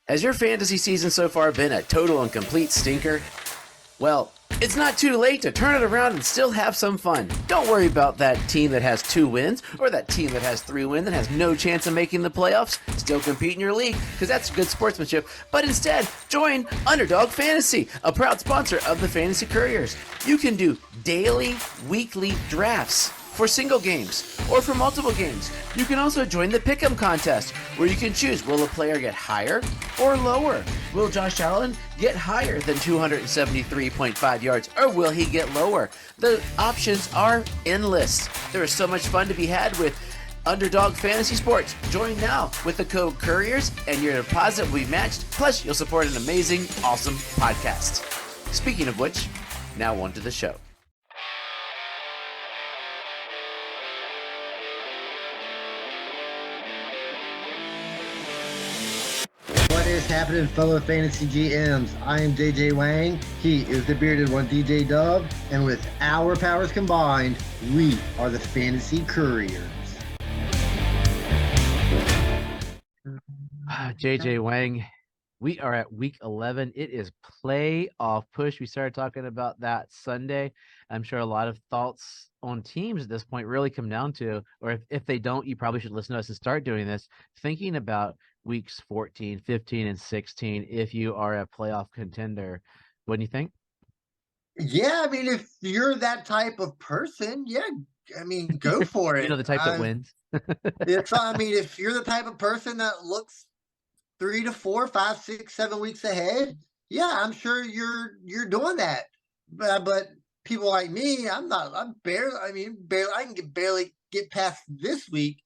Has your fantasy season so far been a total and complete stinker? Well, it's not too late to turn it around and still have some fun. Don't worry about that team that has 2 wins or that team that has 3 wins and has no chance of making the playoffs. Still compete in your league because that's good sportsmanship. But instead, join Underdog Fantasy, a proud sponsor of the Fantasy Couriers. You can do daily, weekly drafts for single games or for multiple games. You can also join the Pick'em contest where you can choose, will a player get higher or lower? Will Josh Allen get higher than 273.5 yards or will he get lower? The options are endless. There is so much fun to be had with Underdog Fantasy Sports. Join now with the code Couriers and your deposit will be matched. Plus, you'll support an amazing, awesome podcast. Speaking of which, now on to the show. What is happening, fellow fantasy GMs? I am JJ Wang. He is the bearded one, DJ Dub. And with our powers combined, we are the Fantasy Couriers. JJ Wang, we are at week 11. It is playoff push. We started talking about that Sunday. I'm sure a lot of thoughts on teams at this point really come down to, or if they don't, you probably should listen to us and start doing this, thinking about weeks 14, 15, and 16 if you are a playoff contender. What do you think? Yeah, I mean, if you're that type of person, yeah, I mean, go for it. You know, the type that wins. I mean, if you're the type of person that looks 3 to 4, 5, 6, 7 weeks ahead, yeah, I'm sure you're doing that. But people like me, I can barely get past this week.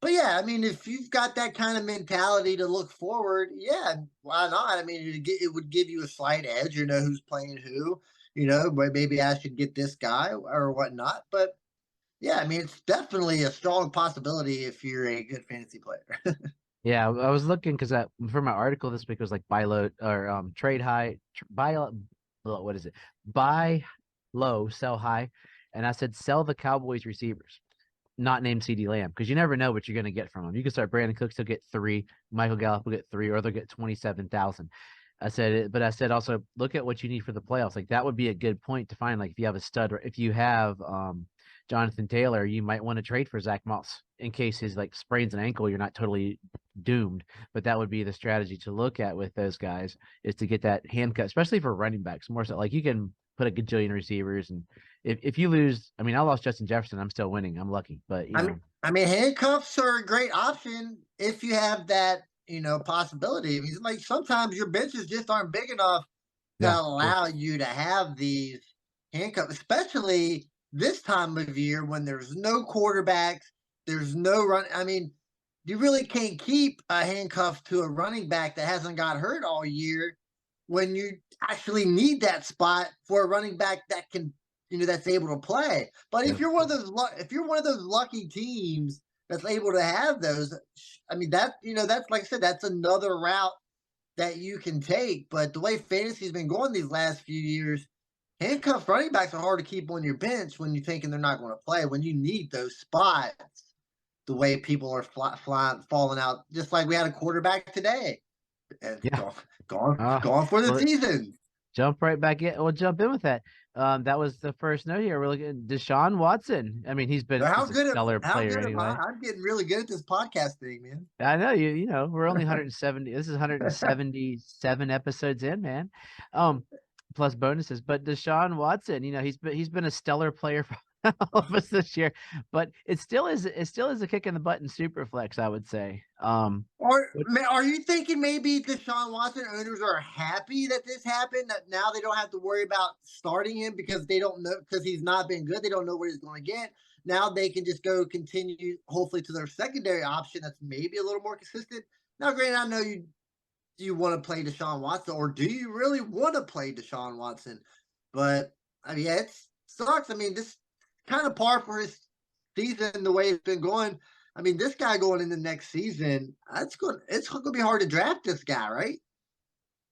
But yeah, I mean, if you've got that kind of mentality to look forward, yeah, why not? I mean, it would give you a slight edge. You know who's playing who. You know, but maybe I should get this guy or whatnot. But yeah, I mean, it's definitely a strong possibility if you're a good fantasy player. Yeah, I was looking because for my article this week was like buy low or trade high, what is it? Buy low, sell high, and I said sell the Cowboys receivers, not named CD Lamb, because you never know what you're going to get from them. You can start Brandon Cooks, he'll get 3, Michael Gallup will get 3, or they'll get 27,000. I said also look at what you need for the playoffs. Like that would be a good point to find. Like if you have a stud, or if you have Jonathan Taylor, you might want to trade for Zach Moss in case his like sprains an ankle. You're not totally doomed, but that would be the strategy to look at with those guys, is to get that handcuff, especially for running backs. More so, like you can put a gajillion receivers, and if you lose, I mean, I lost Justin Jefferson, I'm still winning. I'm lucky, but I mean, handcuffs are a great option if you have that, possibility. I mean, like sometimes your benches just aren't big enough to allow you to have these handcuffs, especially this time of year when there's no quarterbacks, there's no run. I mean, you really can't keep a handcuff to a running back that hasn't got hurt all year when you actually need that spot for a running back that can, that's able to play. But if you're one of those lucky teams that's able to have those, I mean, that's like I said, that's another route that you can take. But the way fantasy's been going these last few years, handcuffed running backs are hard to keep on your bench when you're thinking they're not going to play, when you need those spots. The way people are falling out, just like we had a quarterback today, and gone for the season. Jump right back in. We'll jump in with that. That was the first note here. We're looking at Deshaun Watson. I mean, he's been a stellar player anyway. I'm getting really good at this podcast thing, man. I know you know, we're only 170. This is 177 episodes in, man. Plus bonuses. But Deshaun Watson, he's been a stellar player for all of us this year, but it still is a kick in the butt in Superflex, I would say. Are you thinking maybe Deshaun Watson owners are happy that this happened, that now they don't have to worry about starting him because they don't know, because he's not been good, they don't know what he's going to get. Now they can just go continue hopefully to their secondary option that's maybe a little more consistent. Now granted, I know you want to play Deshaun Watson, or do you really want to play Deshaun Watson? But I mean, it sucks. I mean, this kind of par for his season the way it's been going. I mean, this guy going into next season, it's going to be hard to draft this guy, right?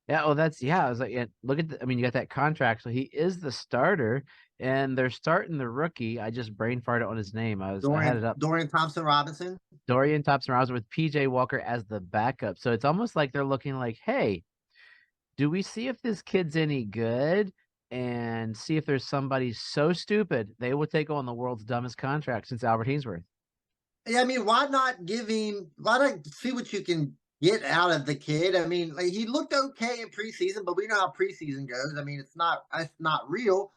Yeah, well, I was like, look at you got that contract, so he is the starter, and they're starting the rookie. I just brain farted on his name. I had it up. Dorian Thompson Robinson. Dorian Thompson-Robinson with PJ Walker as the backup. So it's almost like they're looking like, hey, do we see if this kid's any good and see if there's somebody so stupid they will take on the world's dumbest contract since Albert Hainsworth? Yeah, I mean, why not why not see what you can get out of the kid? I mean, like, he looked okay in preseason, but we know how preseason goes. I mean, it's not real.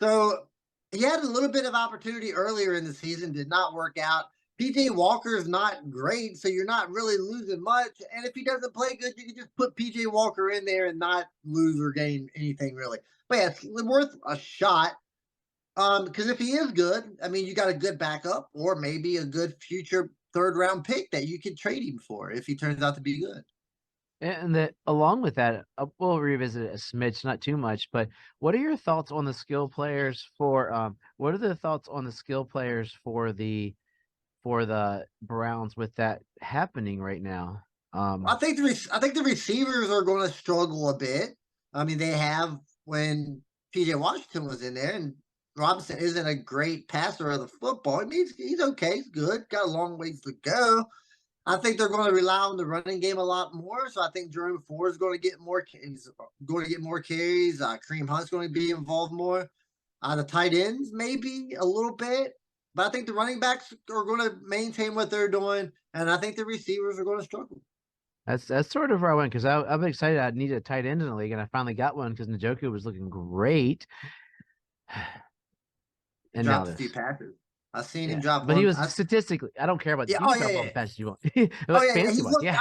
So he had a little bit of opportunity earlier in the season, did not work out. PJ Walker is not great, so you're not really losing much. And if he doesn't play good, you can just put PJ Walker in there and not lose or gain anything really. But yeah, it's worth a shot. Because if he is good, I mean, you got a good backup or maybe a good future third round pick that you could trade him for if he turns out to be good. And that along with that, we'll revisit it a smidge, not too much, but what are your thoughts on the skill players for what are the thoughts on the skill players for the Browns with that happening right now? I think the receivers are going to struggle a bit. I mean, they have when PJ Washington was in there, and Robinson isn't a great passer of the football. I mean, he's okay, he's good, got a long ways to go. I think they're going to rely on the running game a lot more. So I think Jerome Ford is going to get more. He's going to get more carries. Kareem Hunt's going to be involved more. The tight ends maybe a little bit, but I think the running backs are going to maintain what they're doing, and I think the receivers are going to struggle. That's sort of where I went because I'm excited. I needed a tight end in the league, and I finally got one because Njoku was looking great. He And now dropped a few this. passes. I've seen him Yeah, drop but he one. was statistically. I don't care about. Yeah. You Oh can yeah. drop all Yeah. the passes you want, Oh but yeah. Yeah. fantasy wise, yeah.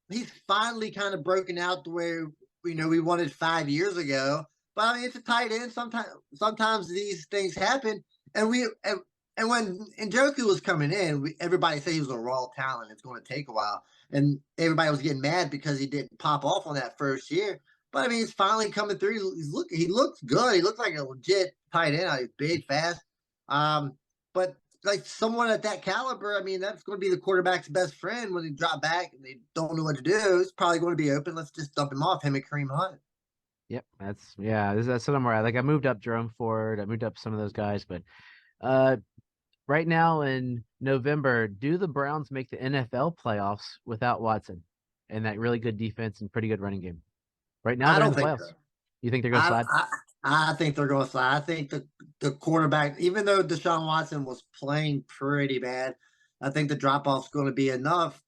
He's finally kind of broken out to where we wanted 5 years ago. But I mean, it's a tight end. Sometimes these things happen, and when Njoku was coming in, everybody said he was a raw talent. It's going to take a while, and everybody was getting mad because he didn't pop off on that first year. But I mean, he's finally coming through. He looks good. He looks like a legit tight end. He's big, fast. But like someone at that caliber, I mean, that's going to be the quarterback's best friend when they drop back and they don't know what to do. It's probably going to be open. Let's just dump him off, him and Kareem Hunt. Yep, that's somewhere. Like I moved up Jerome Ford, I moved up some of those guys, but right now in November, do the Browns make the NFL playoffs without Watson and that really good defense and pretty good running game? Right now I they're in don't the think playoffs. so. You think they're going to slide? I think they're going to slide. I think the quarterback, even though Deshaun Watson was playing pretty bad, I think the drop off is going to be enough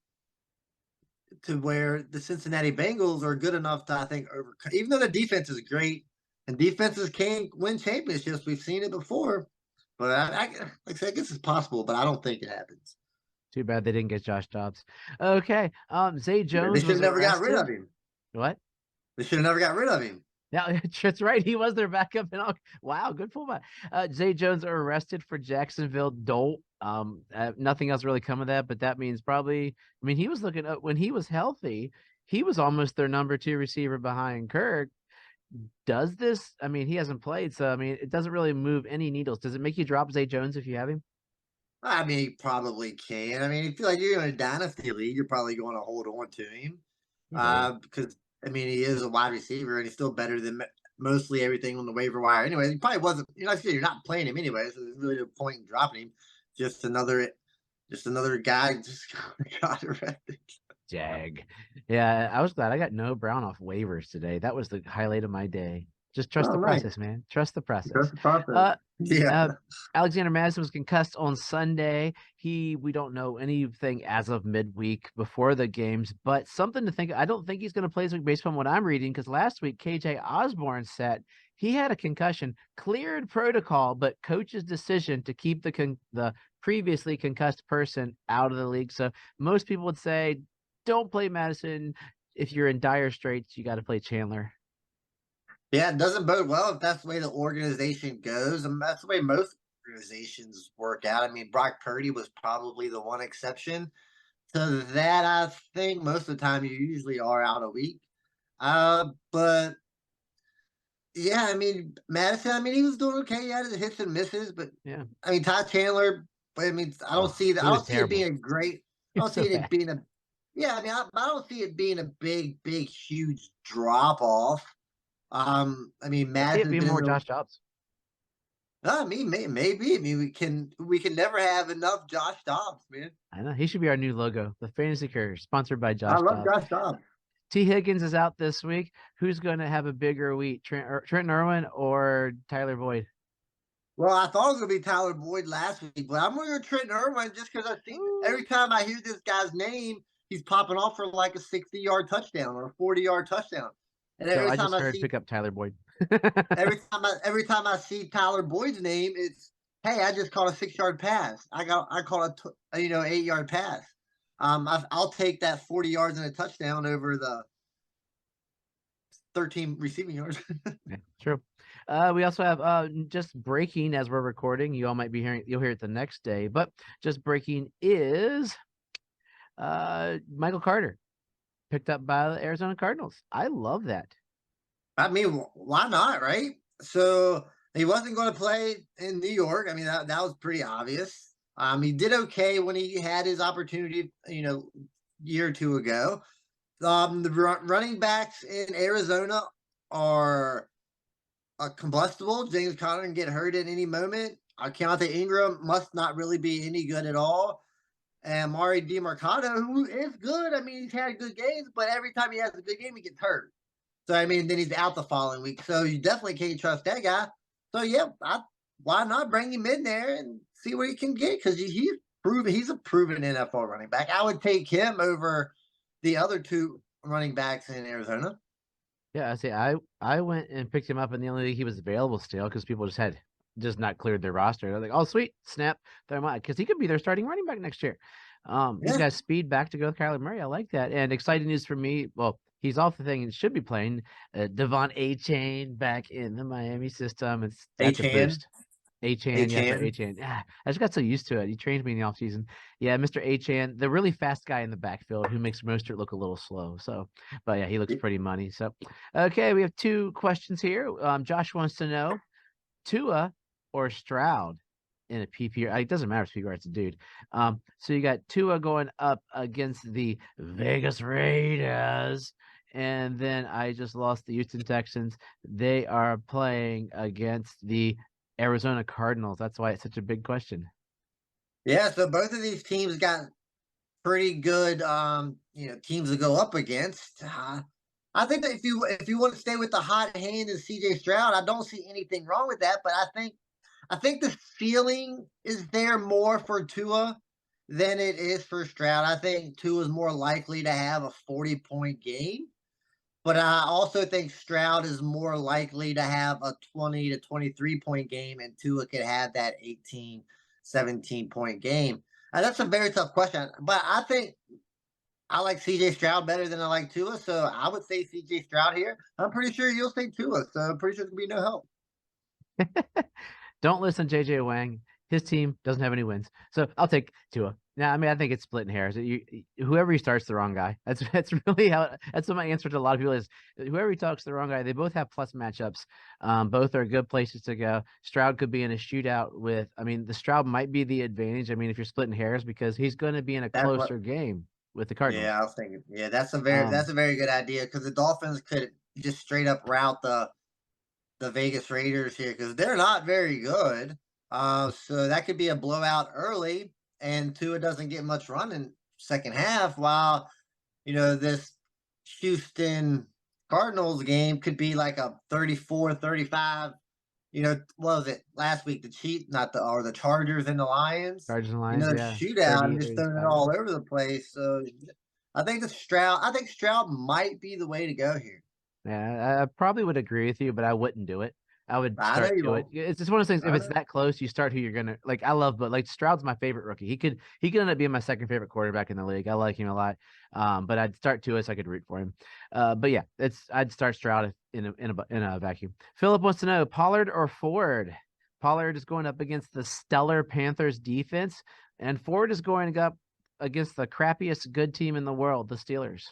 to where the Cincinnati Bengals are good enough to, I think, overcome. Even though the defense is great and defenses can win championships, we've seen it before. But like I said, I guess it's possible, but I don't think it happens. Too bad they didn't get Josh Dobbs. Okay. Zay They Jones should was have never got rid arrested. of him. What? They should have never got rid of him. Yeah, that's right. He was their backup and all. Wow, good pullback. Zay Jones arrested for Jacksonville dolt. Nothing else really come of that, but that means probably. I mean, he was looking up when he was healthy. He was almost their number 2 receiver behind Kirk. Does this? I mean, he hasn't played, so I mean, it doesn't really move any needles. Does it make you drop Zay Jones if you have him? I mean, he probably can. I mean, if you like you're in a dynasty league, you're probably going to hold on to him. You do. Because I mean, he is a wide receiver and he's still better than mostly everything on the waiver wire. Anyway, he probably wasn't. You're not playing him anyway, so there's really no point in dropping him. Just another guy just got arrested. Jag. Yeah, I was glad I got Noah Brown off waivers today. That was the highlight of my day. Just trust Oh, the nice. process, man. Trust the process. Trust the process. Uh, Yeah. Alexander Madison was concussed on Sunday. We don't know anything as of midweek before the games, but something to think. I don't think he's going to play this week based on what I'm reading because last week KJ Osborne said he had a concussion, cleared protocol, but coach's decision to keep the previously concussed person out of the league. So most people would say, don't play Madison. If you're in dire straits, you got to play Chandler. Yeah, it doesn't bode well if that's the way the organization goes. And that's the way most organizations work out. I mean, Brock Purdy was probably the one exception to that. I think most of the time you usually are out a week. But yeah, I mean, Madison, I mean, he was doing okay. He had his hits and misses, but Yeah. I mean, Todd Chandler, but I mean, I don't see that. He I was don't see it being terrible. a great, He I was don't so see it bad. being a, yeah, I mean, I don't see it being a big, huge drop off. I mean, I see it Madison's being been in more the Josh Jobs. I mean, maybe. I mean, we can never have enough Josh Dobbs, man. I know he should be our new logo, the Fantasy Couriers, sponsored by I Josh love Dobbs. Josh Dobbs. T. Higgins is out this week. Who's going to have a bigger week, Trenton Irwin or Tyler Boyd? Well, I thought it was gonna be Tyler Boyd last week, but I'm gonna go Trent Irwin just because I see every time I hear this guy's name, he's popping off for like a 60-yard touchdown or a 40-yard touchdown. And So every I time just I heard see pick up Tyler Boyd. every time I see Tyler Boyd's name, it's hey, I just caught a 6-yard pass. I caught a 8-yard pass. I'll take that 40 yards and a touchdown over the 13 receiving yards. Yeah, true. We also have just breaking as we're recording. You all might be hearing, you'll hear it the next day, but just breaking is Michael Carter picked up by the Arizona Cardinals. I love that. I mean, why not, right? So he wasn't going to play in New York. I mean, that was pretty obvious. He did okay when he had his opportunity, year or two ago. The running backs in Arizona are combustible. James Conner can get hurt at any moment. Keontae Ingram must not really be any good at all. And Mari DiMercado, who is good. I mean, he's had good games, but every time he has a good game, he gets hurt. So, I mean, then he's out the following week. So you definitely can't trust that guy. So, yeah, why not bring him in there and see what he can get? Because he's a proven NFL running back. I would take him over the other two running backs in Arizona. Yeah, I see. I went and picked him up in the only league he was available still because people just not cleared their roster. They're like, oh sweet, snap, throw him out because he could be their starting running back next year. He's got speed back to go with Kyler Murray. I like that. And exciting news for me. Well, he's off the thing and should be playing. Devon A-Chain back in the Miami system. That's a boost. A-Chan, yeah, sorry, A-Chan. Yeah, I just got so used to it. He trained me in the offseason. Yeah, Mr. A-Chan, the really fast guy in the backfield who makes Mostert look a little slow. So, but yeah, he looks pretty money. So, okay, we have two questions here. Josh wants to know Tua or Stroud in a PPR. It doesn't matter if PPR, it's a dude. So you got Tua going up against the Vegas Raiders. And then I just lost the Houston Texans. They are playing against the Arizona Cardinals. That's why it's such a big question. Yeah, so both of these teams got pretty good teams to go up against. I think that if you want to stay with the hot hand and CJ Stroud, I don't see anything wrong with that, but I think the ceiling is there more for Tua than it is for Stroud. I think Tua is more likely to have a 40-point game. But I also think Stroud is more likely to have a 20 to 23-point game, and Tua could have that 18, 17-point game. That's a very tough question, but I think I like CJ Stroud better than I like Tua, so I would say CJ Stroud here. I'm pretty sure you'll say Tua, so I'm pretty sure there's going to be no help. Don't listen to JJ Wang. His team doesn't have any wins. So I'll take Tua. Now, I mean, I think it's splitting hairs. Whoever he starts, the wrong guy. That's really that's what my answer to a lot of people is. Whoever he talks, the wrong guy. They both have plus matchups. Both are good places to go. Stroud could be in a shootout with. I mean, the Stroud might be the advantage. I mean, if you're splitting hairs, because he's going to be in a closer game with the Cardinals. Yeah, I was thinking. Yeah, that's a very good idea because the Dolphins could just straight up route the Vegas Raiders here because they're not very good. So that could be a blowout early, and Tua doesn't get much run in second half. While this Houston Cardinals game could be like a 34-35. What was it last week? The Chargers and the Lions. Chargers and Lions, yeah. Shootout and just throwing it all over the place. So I think Stroud might be the way to go here. Yeah, I probably would agree with you, but I wouldn't do it. I would start to it. It's just one of those things. If it's that close, you start who you're gonna like. I love, but like Stroud's my favorite rookie. He could end up being my second favorite quarterback in the league. I like him a lot. But I'd start Tua so I could root for him. But yeah, I'd start Stroud in a vacuum. Philip wants to know Pollard or Ford. Pollard is going up against the stellar Panthers defense, and Ford is going up against the crappiest good team in the world, the Steelers.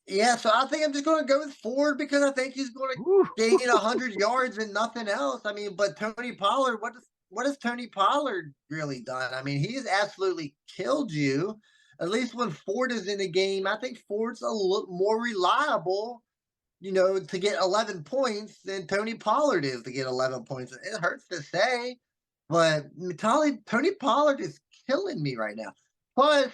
Yeah, so I think I'm just going to go with Ford because I think he's going to gain 100 yards and nothing else. I mean, but Tony Pollard, what has Tony Pollard really done? I mean, he's absolutely killed you. At least when Ford is in the game, I think Ford's a little more reliable to get 11 points than Tony Pollard is to get 11 points. It hurts to say, but Tony Pollard is killing me right now. Plus,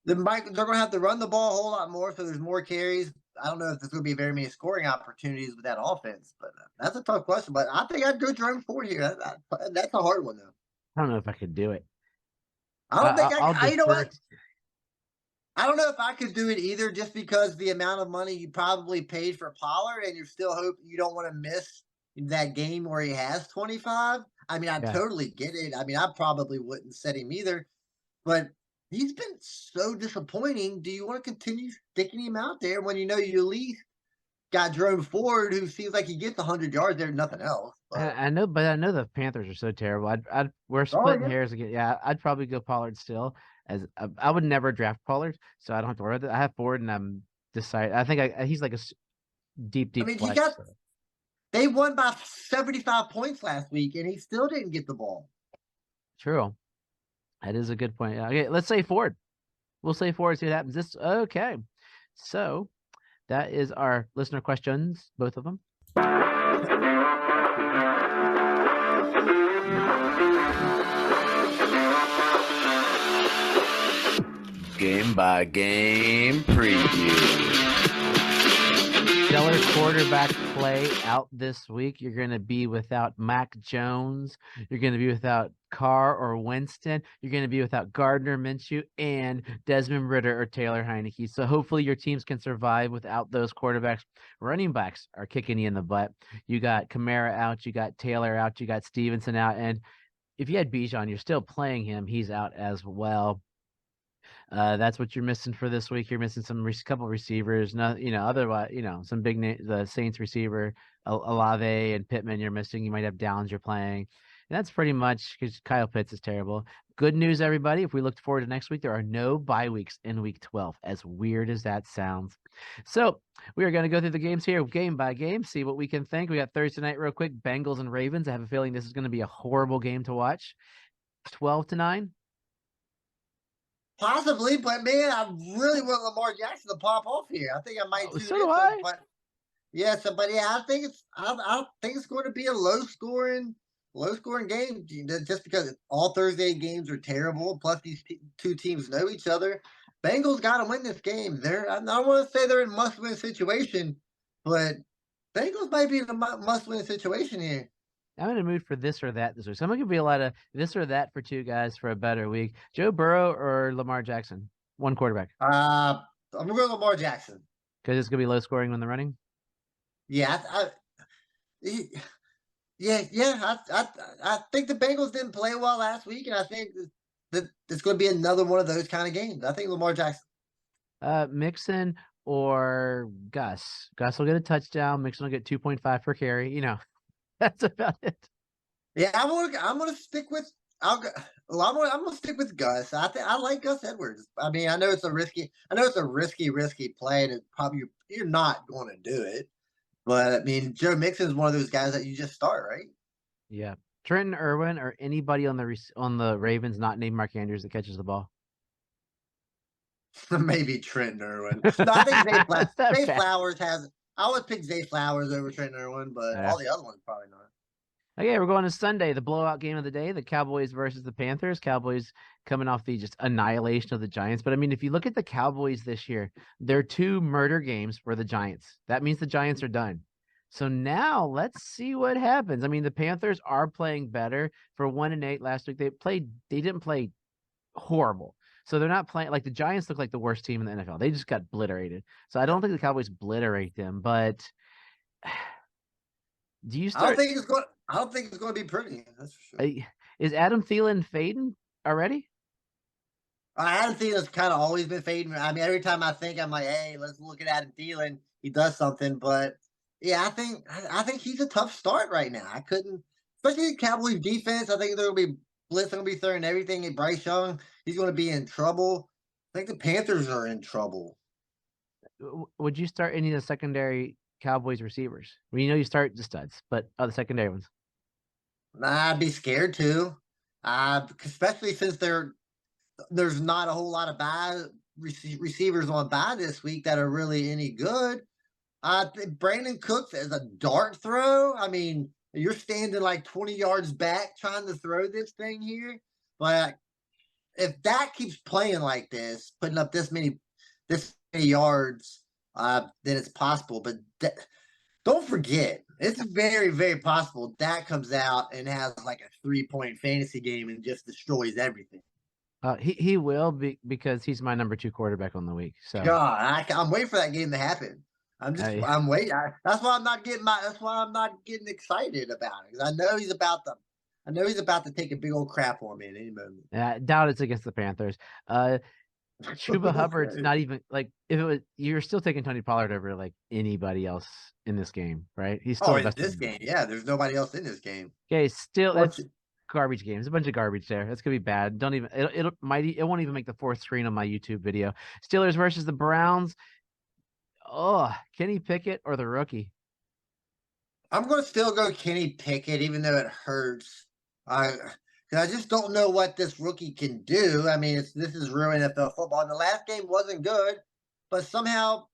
they're going to have to run the ball a whole lot more, so there's more carries. I don't know if there's going to be very many scoring opportunities with that offense, but that's a tough question. But I think I'd go Jerome Ford here. That's a hard one, though. I don't know if I could do it. I don't think I'll you know defer. what? I don't know if I could do it either, just because the amount of money you probably paid for Pollard, and you're still hoping you don't want to miss that game where he has 25. I mean, I Yeah. totally get it. I mean, I probably wouldn't set him either, but he's been so disappointing. Do you want to continue sticking him out there when you know you at least got Jerome Ford, who seems like he gets 100 yards there, nothing else? But, I know, but I know the Panthers are so terrible. We're oh, splitting yeah. hairs again. Yeah, I'd probably go Pollard still. As I would never draft Pollard, so I don't have to worry about that. I have Ford, and I'm decided. I think he's like a deep I mean, flex. they won by 75 points last week, and he still didn't get the ball. True, that is a good point. Okay, let's say Ford. We'll say Ford. See what happens. Okay. So that is our listener questions, both of them. Game by game preview. Stellar quarterback play out this week. You're going to be without Mac Jones. You're going to be without Carr or Winston. You're going to be without Gardner Minshew and Desmond Ridder or Taylor Heineke. So hopefully your teams can survive without those quarterbacks. Running backs are kicking you in the butt. You got Kamara out. You got Taylor out. You got Stevenson out. And if you had Bijan, you're still playing him. He's out as well. That's what you're missing for this week. You're missing some couple receivers. No, otherwise, some big the Saints receiver, Olave and Pittman. You're missing. You might have Downs. You're playing. And that's pretty much because Kyle Pitts is terrible. Good news, everybody. If we look forward to next week, there are no bye weeks in week 12. As weird as that sounds. So we are going to go through the games here, game by game, see what we can think. We got Thursday night real quick. Bengals and Ravens. I have a feeling this is going to be a horrible game to watch. 12-9. Possibly, but man, I really want Lamar Jackson to pop off here. I think I might tune So in. do I. But yeah, I think it's going to be a low scoring game, just because all Thursday games are terrible. Plus, these two teams know each other. Bengals got to win this game. I don't want to say they're in must win situation, but Bengals might be in a must win situation here. I'm in a mood for this or that this week. So I'm going to be a lot of this or that for two guys for a better week. Joe Burrow or Lamar Jackson? One quarterback. I'm going to go Lamar Jackson. Because it's going to be low scoring when they're running? Yeah, I think the Bengals didn't play well last week, and I think that it's going to be another one of those kind of games. I think Lamar Jackson. Mixon or Gus? Gus will get a touchdown. Mixon will get 2.5 per carry. That's about it. Yeah, I'm gonna stick with I'm gonna stick with Gus. I like Gus Edwards. I mean, I know it's a risky play, and probably you're not going to do it. But I mean, Joe Mixon is one of those guys that you just start, right? Yeah, Trenton Irwin or anybody on the Ravens not named Mark Andrews that catches the ball. Maybe Trenton Irwin. No, I think Zay Flowers has. I would pick Zay Flowers over Trenton Irwin, but all the other ones probably not. Okay, we're going to Sunday, the blowout game of the day, the Cowboys versus the Panthers. Cowboys coming off the just annihilation of the Giants. But I mean, if you look at the Cowboys this year, they're 2 murder games for the Giants. That means the Giants are done. So now let's see what happens. I mean, the Panthers are playing better. For 1-8 last week, they didn't play horrible. So they're not playing like the Giants look like the worst team in the NFL. They just got obliterated. So I don't think the Cowboys obliterate them, but do you start? I don't think it's going to be pretty. That's for sure. Is Adam Thielen fading already? Adam Thielen's kind of always been fading. I mean, every time I think, I'm like, hey, let's look at Adam Thielen. He does something, but yeah, I think he's a tough start right now. I couldn't, especially the Cowboys defense. I think there'll be blitz going to be throwing everything at Bryce Young. He's going to be in trouble. I think the Panthers are in trouble. Would you start any of the secondary Cowboys receivers? Well, you start the studs, but the secondary ones. I'd be scared too, especially since there's not a whole lot of bad receivers on bye this week that are really any good. I think Brandon Cooks as a dart throw. I mean, you're standing like 20 yards back trying to throw this thing here. But if that keeps playing like this, putting up this many yards, then it's possible. But don't forget, it's very, very possible that comes out and has like a 3-point fantasy game and just destroys everything. He will be because he's my number 2 quarterback on the week. So God, I'm waiting for that game to happen. I- I'm waiting. That's why I'm not getting That's why I'm not getting excited about it because I know he's about to take a big old crap on me at any moment. I doubt it's against the Panthers. Chuba Hubbard's not even like if it was you're still taking Tony Pollard over like anybody else in this game, right? He's still Oh, the in best. this game, yeah. There's nobody else in this game. Okay, still What's it's garbage game. There's a bunch of garbage there. That's gonna be bad. Don't even it won't even make the 4th screen on my YouTube video. Steelers versus the Browns. Oh, Kenny Pickett or the rookie? I'm going to still go Kenny Pickett, even though it hurts. Because I just don't know what this rookie can do. I mean, this is real NFL football. And the last game wasn't good, but somehow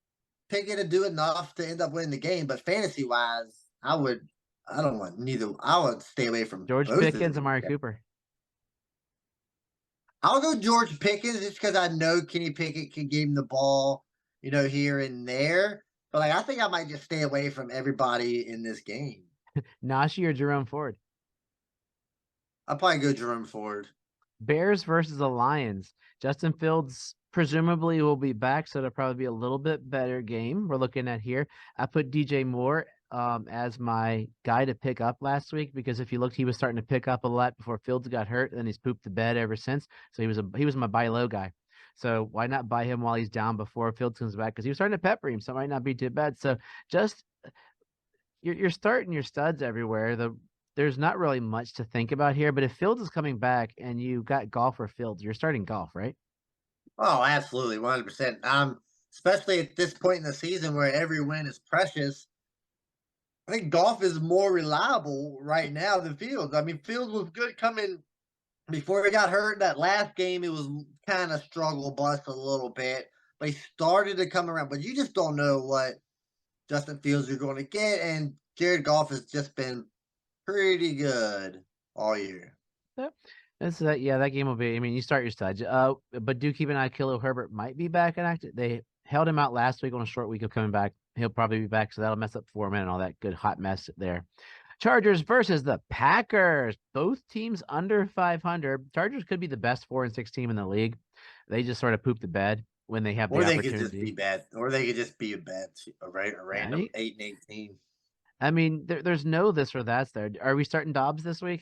Pickett to do enough to end up winning the game. But fantasy wise, I don't want neither. I would stay away from George both of Pickens, them. Amari Cooper. I'll go George Pickens just because I know Kenny Pickett can give him the ball, here and there. But like, I think I might just stay away from everybody in this game. Najee or Jerome Ford? I'll probably go Jerome Ford. Bears versus the Lions. Justin Fields presumably will be back, so it'll probably be a little bit better game we're looking at here. I put DJ Moore as my guy to pick up last week because if you looked, he was starting to pick up a lot before Fields got hurt, and he's pooped the bed ever since. So he was my buy low guy. So why not buy him while he's down before Fields comes back? Because he was starting to pepper him, so it might not be too bad. So just you're starting your studs everywhere. There's not really much to think about here, but if Fields is coming back and you got Golf or Fields, you're starting Golf, right? Oh, absolutely, 100%. Especially at this point in the season where every win is precious. I think Golf is more reliable right now than Fields. I mean, Fields was good coming before he got hurt. That last game, it was kind of struggle bust a little bit, but he started to come around. But you just don't know what Justin Fields you're going to get, and Jared Goff has just been pretty good all year. Yep. That game will be. I mean, you start your studs. But do keep an eye. Khalil Herbert might be back and active. They held him out last week on a short week of coming back. He'll probably be back, so that'll mess up Foreman and all that good hot mess there. Chargers versus the Packers. Both teams under 500. Chargers could be the best 4-6 team in the league. They just sort of poop the bed when they have the opportunity. Or they could just be bad. Or they could just be a random 8-18. I mean, there's no this or that's there. Are we starting Dobbs this week?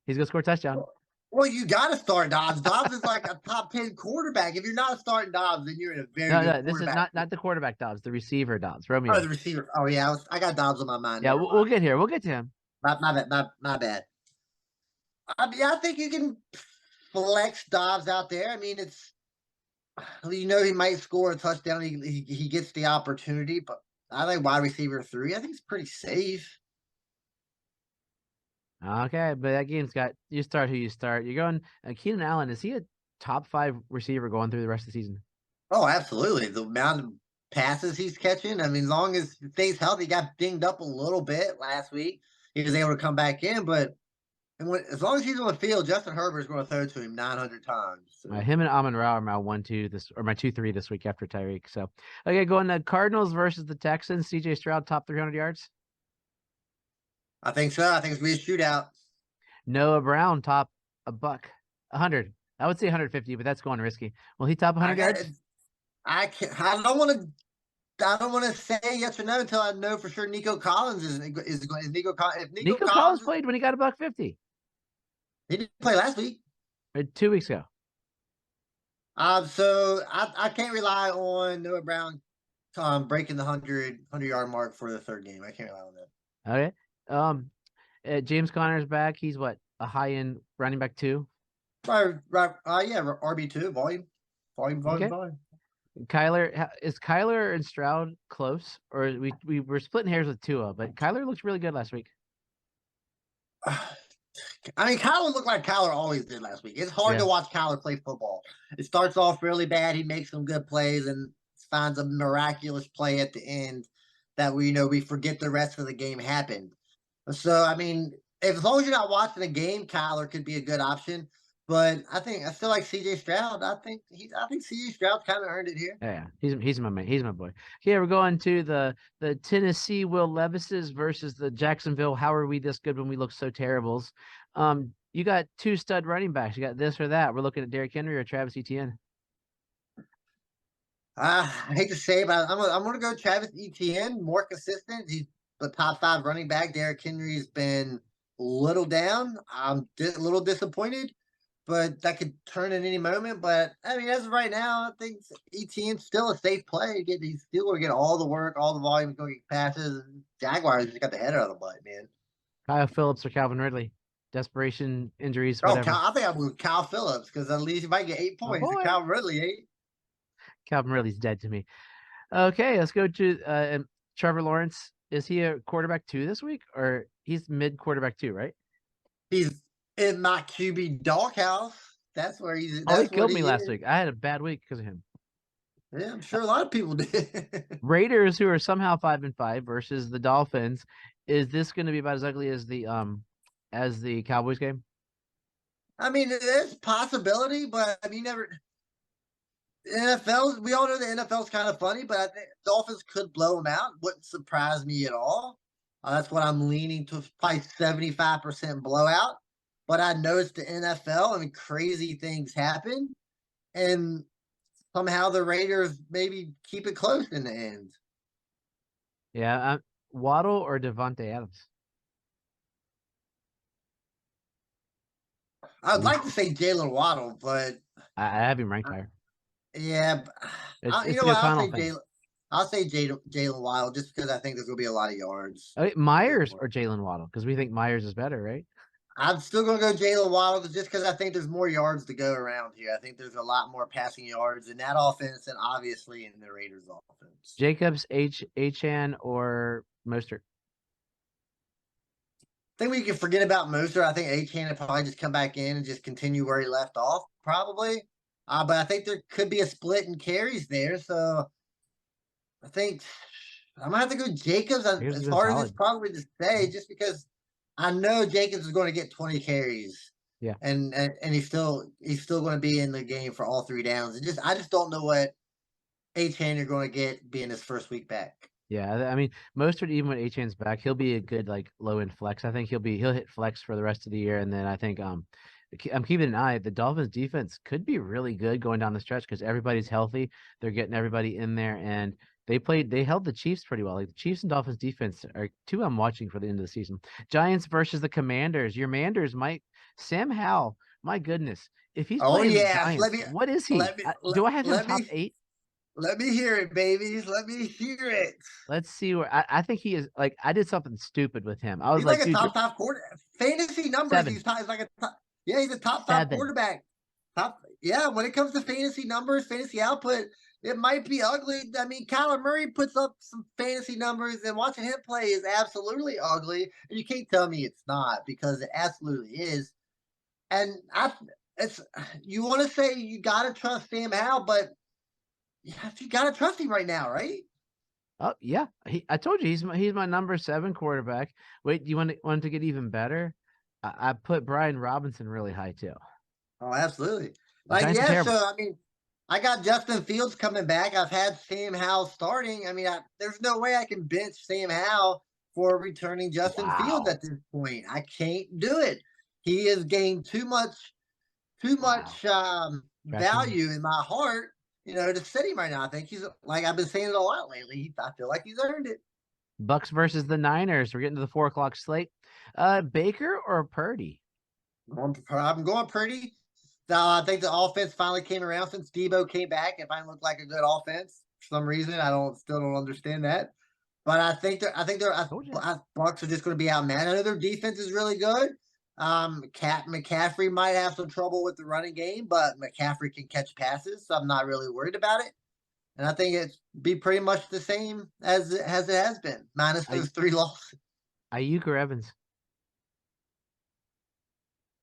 He's gonna score a touchdown. Well, you got to start Dobbs. Dobbs is like a top 10 quarterback. If you're not starting Dobbs, then you're in a very good this is not the quarterback Dobbs, the receiver Dobbs. Romeo. Oh, the receiver. Oh yeah, I got Dobbs on my mind. Yeah, we'll get here. We'll get to him. My bad. I mean, I think you can flex Dobbs out there. I mean, he might score a touchdown. He gets the opportunity, but I think wide receiver 3. I think it's pretty safe. Okay, but that game's got you start who you start. You're going Keenan Allen. Is he a top 5 receiver going through the rest of the season? Oh, absolutely. The amount of passes he's catching. I mean, as long as he stays healthy, he got dinged up a little bit last week. He was able to come back in, but as long as he's on the field, Justin Herbert is going to throw to him 900 times. So. Him and Amon-Ra are my 1-2 my 2-3 this week after Tyreek. So okay, going to Cardinals versus the Texans. CJ Stroud top 300 yards. I think so. I think it's going to be a shootout. Noah Brown top $100. I would say 150, but that's going risky. Will he top 100 yards? I don't want to say yes or no until I know for sure Nico Collins is Nico Collins. Nico Collins played when he got $150. He didn't play last week. 2 weeks ago. So I can't rely on Noah Brown breaking the 100-yard mark for the third game. I can't rely on that. Okay. James Conner's back. He's what, a high-end running back 2? Right. Yeah, RB2 volume. Okay. Is Kyler and Stroud close, or we were splitting hairs with Tua? But Kyler looked really good last week. I mean, Kyler looked like Kyler always did last week. It's hard to watch Kyler play football. It starts off really bad. He makes some good plays and finds a miraculous play at the end that we forget the rest of the game happened. So I mean, if, as long as you're not watching the game, Kyler could be a good option. But I still like CJ Stroud. I think CJ Stroud kind of earned it here. Yeah, he's my man. He's my boy. Yeah, we're going to the Tennessee Will Levises versus the Jacksonville. How are we this good when we look so terribles? You got two stud running backs. You got this or that. We're looking at Derrick Henry or Travis Etienne. I hate to say, but I'm gonna go Travis Etienne, more consistent. He's the top 5 running back. Derrick Henry's been a little down. I'm a little disappointed, but that could turn at any moment. But I mean, as of right now, I think Etienne's still a safe play. He's still going to get all the work, all the volume, going to get passes. Jaguars just got the head out of the butt, man. Kyle Phillips or Calvin Ridley. Desperation, injuries, Oh, whatever. I think I'm with Kyle Phillips because at least if I get 8 My points, boy. Kyle Ridley 8. Calvin Ridley's dead to me. Okay, let's go to Trevor Lawrence. Is he a quarterback 2 this week, or he's mid quarterback 2, right? He's in my QB doghouse. That's where he's. Oh, he That's killed what me he last is. week. I had a bad week because of him. Yeah, I'm sure a lot of people did. Raiders, who are somehow 5-5, versus the Dolphins. Is this going to be about as ugly as the Cowboys game? I mean, there's a possibility, but I mean, never. NFL, we all know the NFL's kind of funny, but I think Dolphins could blow them out. Wouldn't surprise me at all. That's what I'm leaning to, probably 75% blowout. But I know it's the NFL. I mean, crazy things happen, and somehow the Raiders maybe keep it close in the end. Yeah, Waddle or Devontae Adams? I'd like to say Jalen Waddle, but I have him ranked higher. yeah, It's you it's know the what? O'Connell thing. I'll say Jalen Waddle just because I think there's gonna be a lot of yards. Okay, Myers or Jalen Waddle, because we think Myers is better, right? I'm still gonna go Jalen Waddle just because I think there's more yards to go around here. I think there's a lot more passing yards in that offense, and obviously in the Raiders' offense. Jacobs, Achan, or Mostert? I think we can forget about Moser. I think Achane will probably just come back in and just continue where he left off, probably. But I think there could be a split in carries there, so I think I'm gonna have to go Jacobs. Jacobs has As been hard as it's solid. probably to say, just because I know Jacobs is going to get 20 carries. Yeah. And he's still going to be in the game for all 3 downs. I just don't know what Achane you're going to get being his first week back. Yeah, I mean, Mostert, even when Achan's back, he'll be a good like low end flex. I think he'll hit flex for the rest of the year, and then I think I'm keeping an eye. The Dolphins defense could be really good going down the stretch because everybody's healthy. They're getting everybody in there, and they held the Chiefs pretty well. Like the Chiefs and Dolphins defense are 2 I'm watching for the end of the season. Giants versus the Commanders. Your Manders might Sam Howell. My goodness, if he's Oh playing the yeah, Giants, what is he? Do I have him top 8? Let me hear it, babies. Let me hear it. Let's see where I think he is. Like I did something stupid with him. I was He's like like, a dude, top 5 quarter. Fantasy numbers, 7. he's like a top. Yeah, he's a top 5 7. quarterback. Yeah, when it comes to fantasy numbers, fantasy output, it might be ugly. I mean, Kyler Murray puts up some fantasy numbers, and watching him play is absolutely ugly. And you can't tell me it's not because it absolutely is. And it's you want to say you got to trust Sam Howell, but you got to trust him right now, right? Oh yeah, I told you he's my number 7 quarterback. Wait, do you want to get even better? I put Brian Robinson really high too. Oh, absolutely. The Giants are terrible. So I mean, I got Justin Fields coming back. I've had Sam Howell starting. I mean, there's no way I can bench Sam Howell for returning Justin Fields at this point. I can't do it. He has gained too much value in my heart, to sit him right now. I think he's like I've been saying it a lot lately. I feel like he's earned it. Bucks versus the Niners. We're getting to the 4:00 slate. Baker or Purdy? I'm going Purdy. I think the offense finally came around since Debo came back. It finally looked like a good offense for some reason. I still don't understand that. But I think Bucks are just going to be outmatched. I know their defense is really good. McCaffrey might have some trouble with the running game, but McCaffrey can catch passes, so I'm not really worried about it. And I think it'd be pretty much the same as it has been, minus those 3 losses. Ayuk or Evans?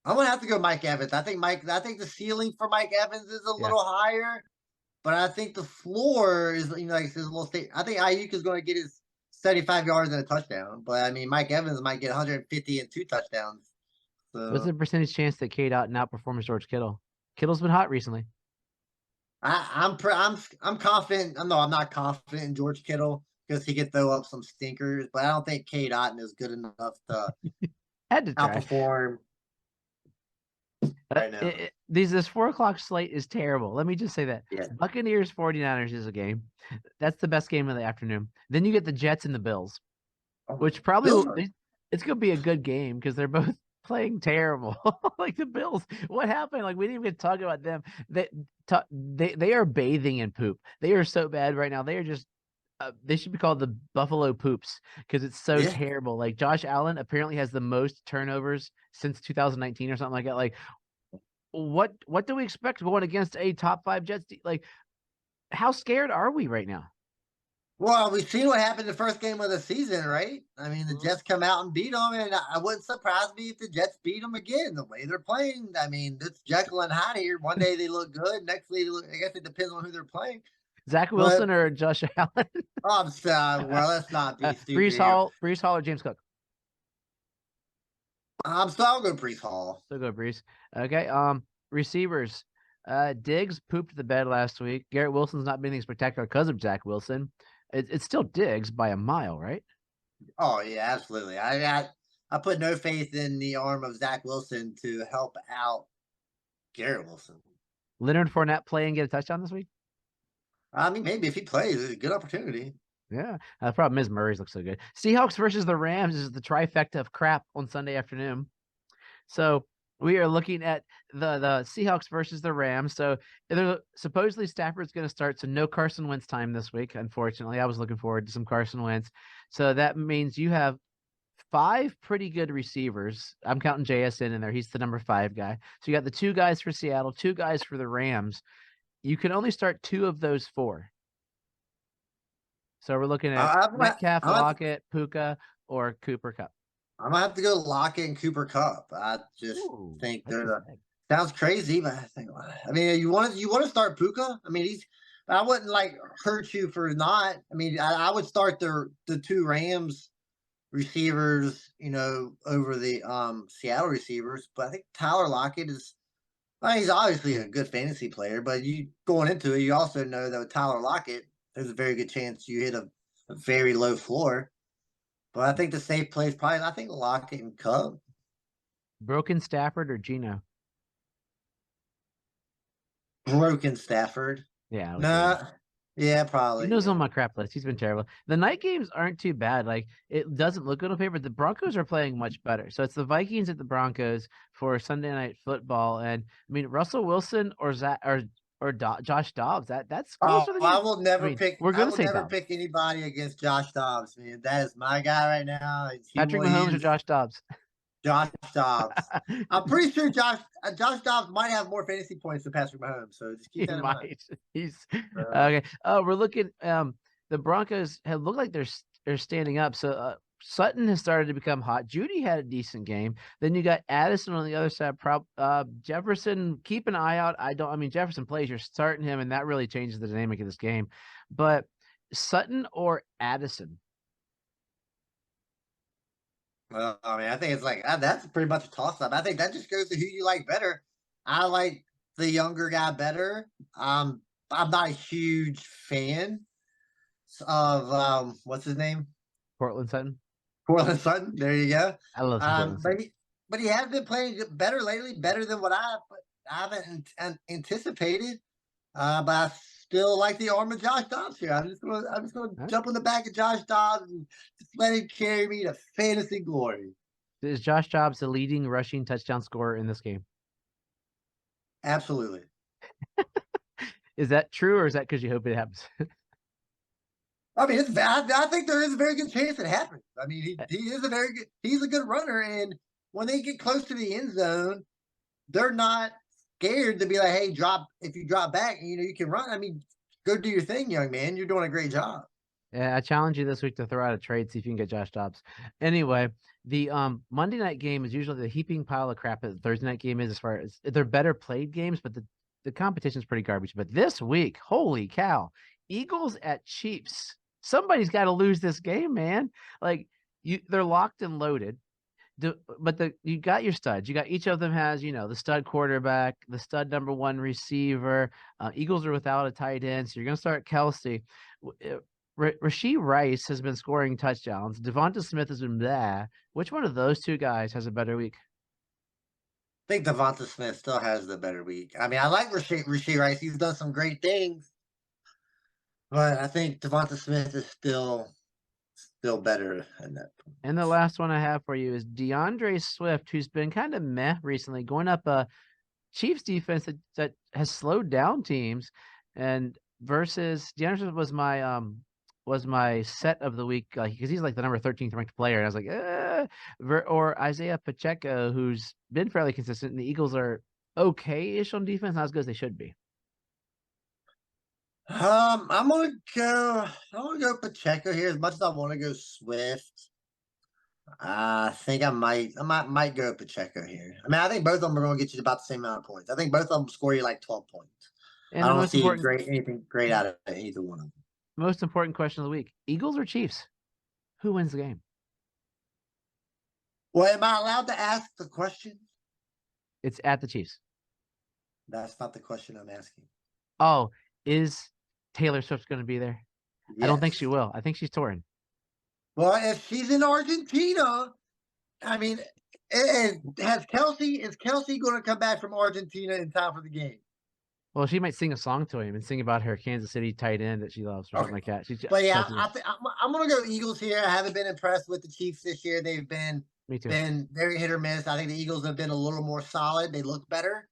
I'm gonna have to go Mike Evans. I think the ceiling for Mike Evans is a little higher, but I think the floor is like a little state. I think Ayuk is going to get his 75 yards and a touchdown. But I mean, Mike Evans might get 150 and 2 touchdowns. What's the So percentage chance that K Dot outperforms George Kittle? Kittle's been hot recently. I'm confident. No, I'm not confident in George Kittle because he could throw up some stinkers, but I don't think K. Dotton is good enough to Had to try. outperform right now. This 4 o'clock slate is terrible. Let me just say that. Yeah. Buccaneers 49ers is a game. That's the best game of the afternoon. Then you get the Jets and the Bills, which probably it's going to be a good game because they're both playing terrible. Like the Bills, what happened? Like we didn't even talk about them. They are bathing in poop. They are so bad right now. They are just they should be called the Buffalo Poops because it's so terrible. Like Josh Allen apparently has the most turnovers since 2019 or something like that. Like what do we expect going against a top 5 Jets? Like how scared are we right now? Well, we've seen what happened the first game of the season, right? I mean, the Jets come out and beat them, and I wouldn't surprise me if the Jets beat them again. The way they're playing, I mean, it's Jekyll and Hyde here. One day they look good, next day they look. I guess it depends on who they're playing. Zach Wilson or Josh Allen? I'm sorry. Well, let's not be stupid. Brees Hall or James Cook? I'm still I'll go Brees Hall. Still go Brees. Okay. Receivers. Diggs pooped the bed last week. Garrett Wilson's not been anything spectacular because of Zach Wilson. It's still Diggs by a mile, right? Oh yeah, absolutely. I put no faith in the arm of Zach Wilson to help out Garrett Wilson. Leonard Fournette play and get a touchdown this week? I mean, maybe if he plays, it's a good opportunity. Yeah. The problem is Murray's looks so good. Seahawks versus the Rams is the trifecta of crap on Sunday afternoon. So we are looking at the Seahawks versus the Rams. So supposedly Stafford's going to start. So no Carson Wentz time this week. Unfortunately, I was looking forward to some Carson Wentz. So that means you have 5 pretty good receivers. I'm counting JSN in there. He's the number 5 guy. So you got the 2 guys for Seattle, 2 guys for the Rams. You can only start 2 of those 4. So we're looking at Metcalf, Lockett, Puka, or Cooper Kupp. I'm gonna have to go Lockett and Cooper Kupp. I just think sounds crazy, but I mean, you want to start Puka? I mean, I wouldn't like hurt you for not. I mean, I would start the 2 Rams receivers, over the Seattle receivers. But I think Tyler Lockett is. Well, he's obviously a good fantasy player, but you going into it, you also know that with Tyler Lockett, there's a very good chance you hit a very low floor. But I think the safe play is probably, I think, Lockett and Kupp. Broken Stafford or Geno? Broken Stafford. Yeah. Nah. Yeah, probably. Geno's on my crap list. He's been terrible. The night games aren't too bad. Like it doesn't look good on paper. The Broncos are playing much better. So it's the Vikings at the Broncos for Sunday Night Football. And I mean Russell Wilson or Josh Dobbs. That's closer than I will never pick. We're gonna say never pick anybody against Josh Dobbs, man. That is my guy right now. Patrick Mahomes or Josh Dobbs. Josh Dobbs. I'm pretty sure Josh Dobbs might have more fantasy points than Patrick Mahomes. So just keep that in mind. He's okay. Oh, we're looking. The Broncos have looked like they're standing up. So Sutton has started to become hot. Judy had a decent game. Then you got Addison on the other side. Jefferson, keep an eye out. Jefferson plays. You're starting him, and that really changes the dynamic of this game. But Sutton or Addison? Well, I mean, I think it's like that's pretty much a toss-up. I think that just goes to who you like better. I like the younger guy better. I'm not a huge fan of what's his name? Cortland Sutton. Cortland Sutton. There you go. I love but he has been playing better lately, better than what I haven't anticipated. But I still like the arm of Josh Dobbs here. I'm just gonna jump on the back of Josh Dobbs and just let him carry me to fantasy glory. Is Josh Dobbs the leading rushing touchdown scorer in this game? Absolutely. Is that true, or is that because you hope it happens? I mean, I think there is a very good chance it happens. I mean, he's a good runner, and when they get close to the end zone, they're not scared to be like, hey, if you drop back, you can run. I mean, go do your thing, young man. You're doing a great job. Yeah, I challenge you this week to throw out a trade, see if you can get Josh Dobbs. Anyway, the Monday night game is usually the heaping pile of crap that the Thursday night game is, as far as they're better played games, but the competition is pretty garbage. But this week, holy cow, Eagles at Chiefs. somebody's got to lose this game, man. Like they're locked and loaded. But you got your studs. You got each of them has, the stud quarterback, the stud number one receiver. Eagles are without a tight end, so you're going to start Kelsey. Rashee Rice has been scoring touchdowns. Devonta Smith has been blah. Which one of those two guys has a better week? I think Devonta Smith still has the better week. I mean, I like Rashee Rice. He's done some great things, but I think Devonta Smith is still better in that point. And the last one I have for you is DeAndre Swift, who's been kind of meh recently, going up a Chiefs defense that has slowed down teams, and versus DeAndre Swift was my set of the week, like because he's like the number 13th ranked player, and I was like, or Isaiah Pacheco, who's been fairly consistent, and the Eagles are okay-ish on defense, not as good as they should be. I'm gonna go Pacheco here as much as I want to go Swift. I think I might go Pacheco here. I mean, I think both of them are going to get you about the same amount of points. I think both of them score you like 12 points. And I don't see anything great out of either one of them. Most important question of the week: Eagles or Chiefs? Who wins the game? Well, am I allowed to ask the question? It's at the Chiefs. That's not the question I'm asking. Oh, is Taylor Swift going to be there? Yes. I don't think she will. I think she's touring. Well, if she's in Argentina, I mean, is Kelsey going to come back from Argentina in time for the game? Well, she might sing a song to him and sing about her Kansas City tight end that she loves or something like that. But yeah, I'm going to go Eagles here. I haven't been impressed with the Chiefs this year. They've been very hit or miss. I think the Eagles have been a little more solid. They look better.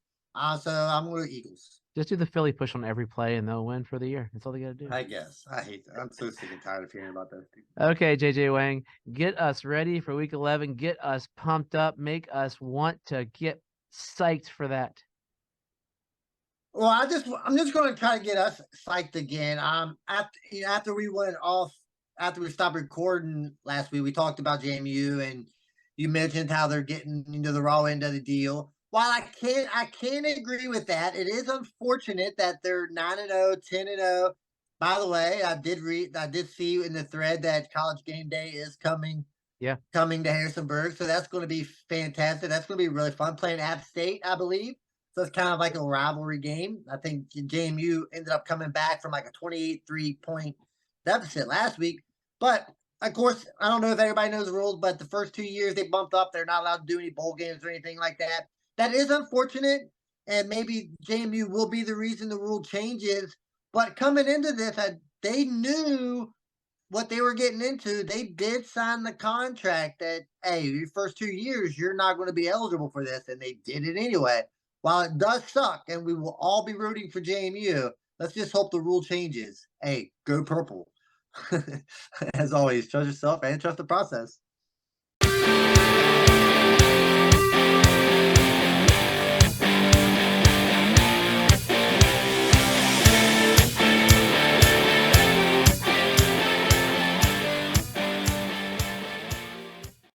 So I'm going to go Eagles. Just do the Philly push on every play and they'll win for the year. That's all they got to do. I guess. I hate that. I'm so sick and tired of hearing about those people. Okay, JJ Wang, get us ready for week 11. Get us pumped up. Make us want to get psyched for that. Well, I'm just going to try to get us psyched again. After we stopped recording last week, we talked about JMU, and you mentioned how they're getting into the raw end of the deal. While I can't agree with that, it is unfortunate that they're 9-0, 10-0. By the way, I did see in the thread that College Game Day is coming. Yeah, coming to Harrisonburg, so that's going to be fantastic. That's going to be really fun playing App State, I believe. So it's kind of like a rivalry game. I think JMU ended up coming back from like a 28-3-point deficit last week. But, of course, I don't know if everybody knows the rules, but the first 2 years they bumped up. They're not allowed to do any bowl games or anything like that. That is unfortunate, and maybe JMU will be the reason the rule changes. But coming into this, they knew what they were getting into. They did sign the contract that, hey, your first 2 years, you're not going to be eligible for this, and they did it anyway. While it does suck, and we will all be rooting for JMU, let's just hope the rule changes. Hey, go purple. As always, trust yourself and trust the process.